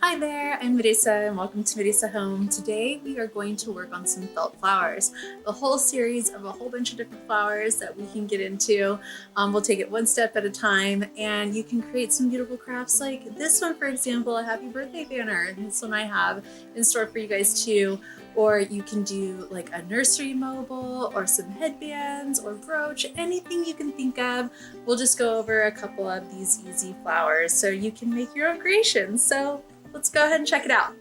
Hi there, I'm Marisa and welcome to Marisa Home. Today we are going to work on some felt flowers, a whole series of a whole bunch of different flowers that we can get into. We'll take it one step at a time and you can create some beautiful crafts like this one, for example, a happy birthday banner. This one I have in store for you guys too. Or you can do like a nursery mobile or some headbands or brooch, anything you can think of. We'll just go over a couple of these easy flowers so you can make your own creations. So let's go ahead and check it out.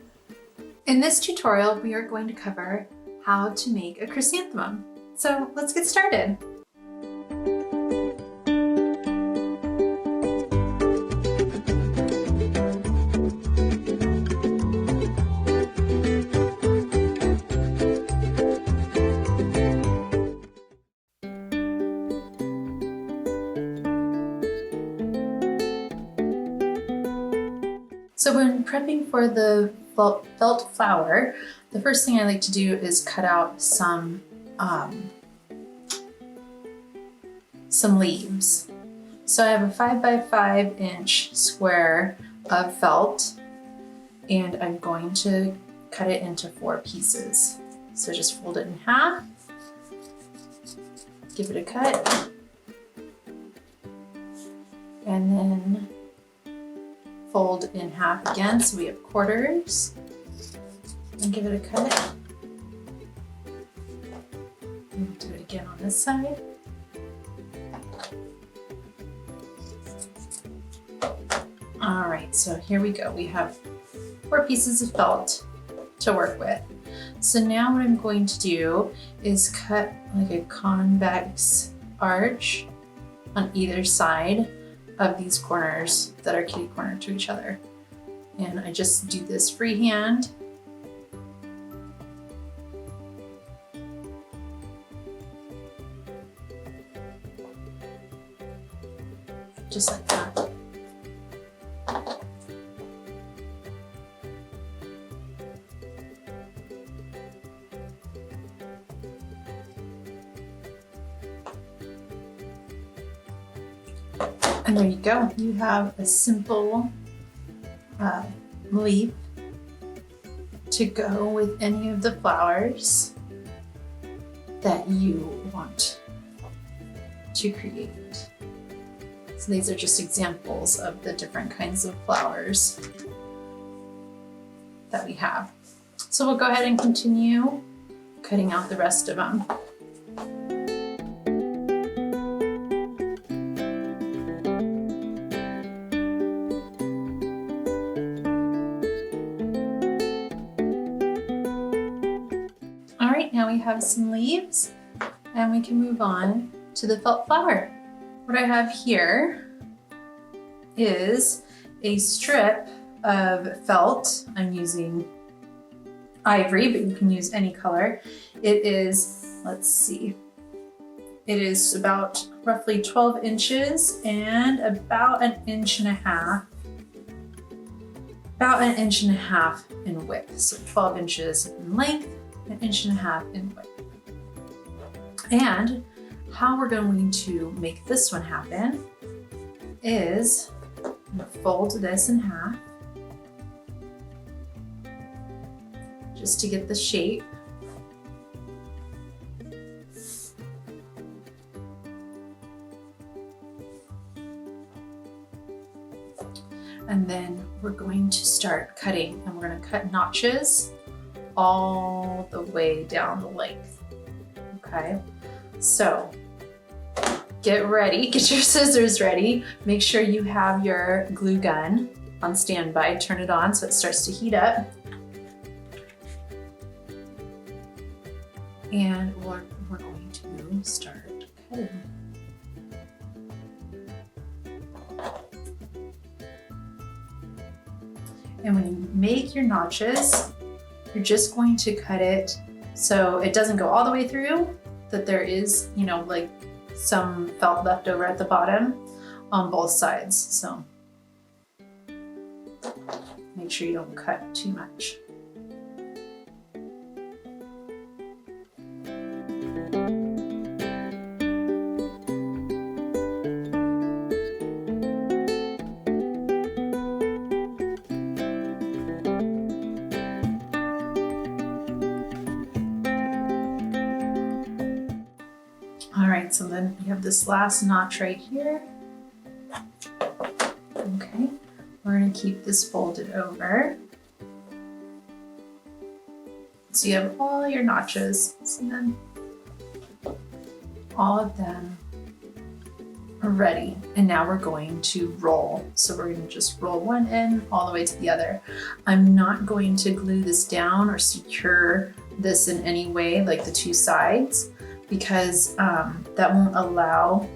In this tutorial, we are going to cover how to make a chrysanthemum. So let's get started. So when prepping for the felt flower, the first thing I like to do is cut out some leaves. So I have a 5 by 5 inch square of felt and I'm going to cut it into 4 pieces. So just fold it in half, give it a cut, and then fold in half again so we have quarters, and give it a cut. And do it again on this side. All right, so here we go. We have 4 pieces of felt to work with. So now what I'm going to do is cut like a convex arch on either side of these corners that are kitty corner to each other. And I just do this freehand. Just like that. And there you go. You have a simple leaf to go with any of the flowers that you want to create. So these are just examples of the different kinds of flowers that we have. So we'll go ahead and continue cutting out the rest of them. All right, now we have some leaves and we can move on to the felt flower. What I have here is a strip of felt. I'm using ivory, but you can use any color. It is, let's see, it is about roughly 12 inches and about an inch and a half. About an inch and a half in width. So 12 inches in length, an inch and a half in width. And how we're going to make this one happen is I'm going to fold this in half just to get the shape. And then we're going to start cutting, and we're going to cut notches all the way down the length. Okay, so get ready, get your scissors ready. Make sure you have your glue gun on standby. Turn it on so it starts to heat up. And we're going to start cutting. And when you make your notches, you're just going to cut it so it doesn't go all the way through, that there is, you know, like some felt left over at the bottom on both sides. So make sure you don't cut too much. right, so then we have this last notch right here. Okay, we're gonna keep this folded over. So you have all your notches, so then all of them are ready. And now we're going to roll. So we're gonna just roll one end all the way to the other. I'm not going to glue this down or secure this in any way, like the two sides, because that won't allow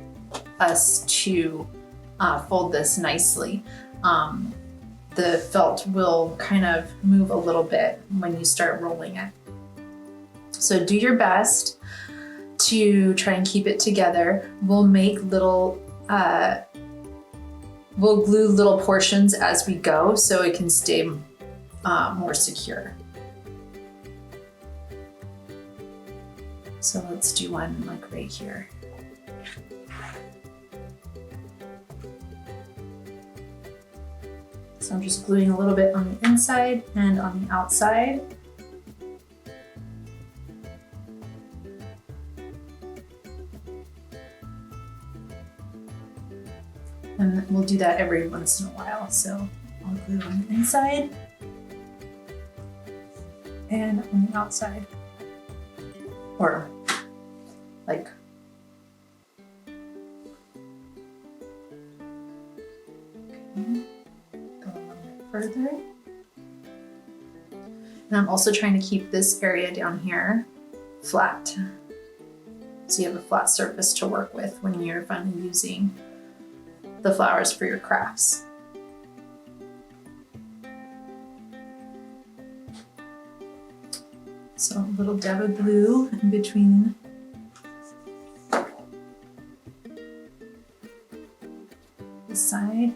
us to fold this nicely. The felt will kind of move a little bit when you start rolling it. So do your best to try and keep it together. We'll make little, we'll glue little portions as we go so it can stay more secure. So let's do one like right here. So I'm just gluing a little bit on the inside and on the outside. And we'll do that every once in a while. So I'll glue on the inside and on the outside. Or like further. And I'm also trying to keep this area down here flat. So you have a flat surface to work with when you're finally using the flowers for your crafts. So a little dab of glue in between the side,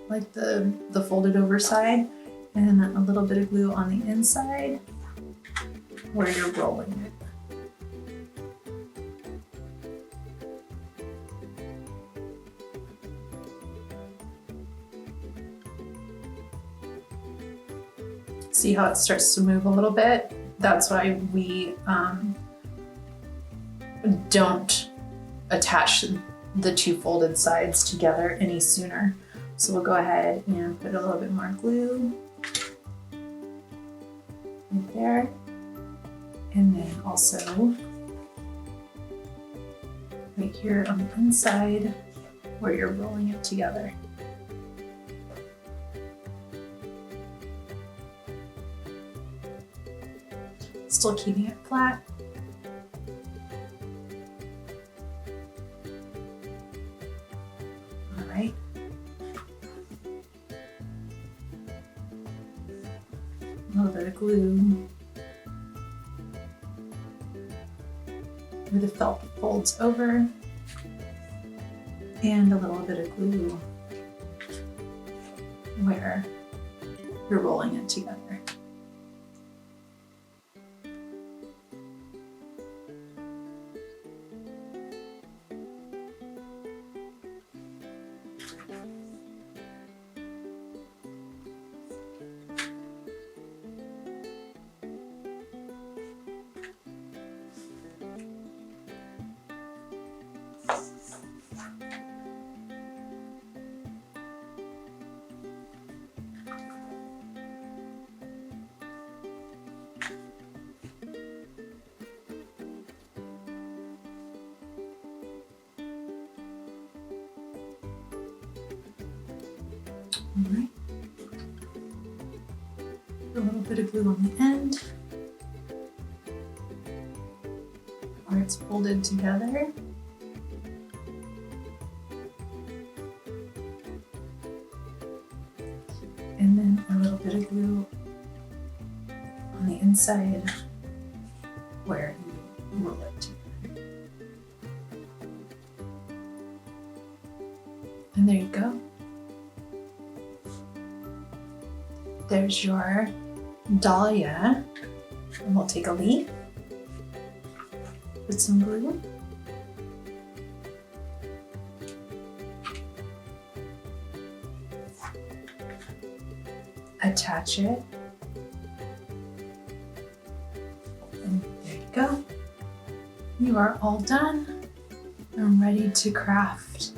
like the folded over side, and a little bit of glue on the inside where you're rolling it. See how it starts to move a little bit? That's why we don't attach the two folded sides together any sooner. So we'll go ahead and put a little bit more glue right there. And then also right here on the inside where you're rolling it together. Still keeping it flat. All right. A little bit of glue where the felt folds over, and a little bit of glue where you're rolling it together. All right. A little bit of glue on the end where it's folded together. And then a little bit of glue on the inside where you roll it together. And there you go. There's your dahlia, and we'll take a leaf, put some glue, attach it, and there you go. You are all done. I'm ready to craft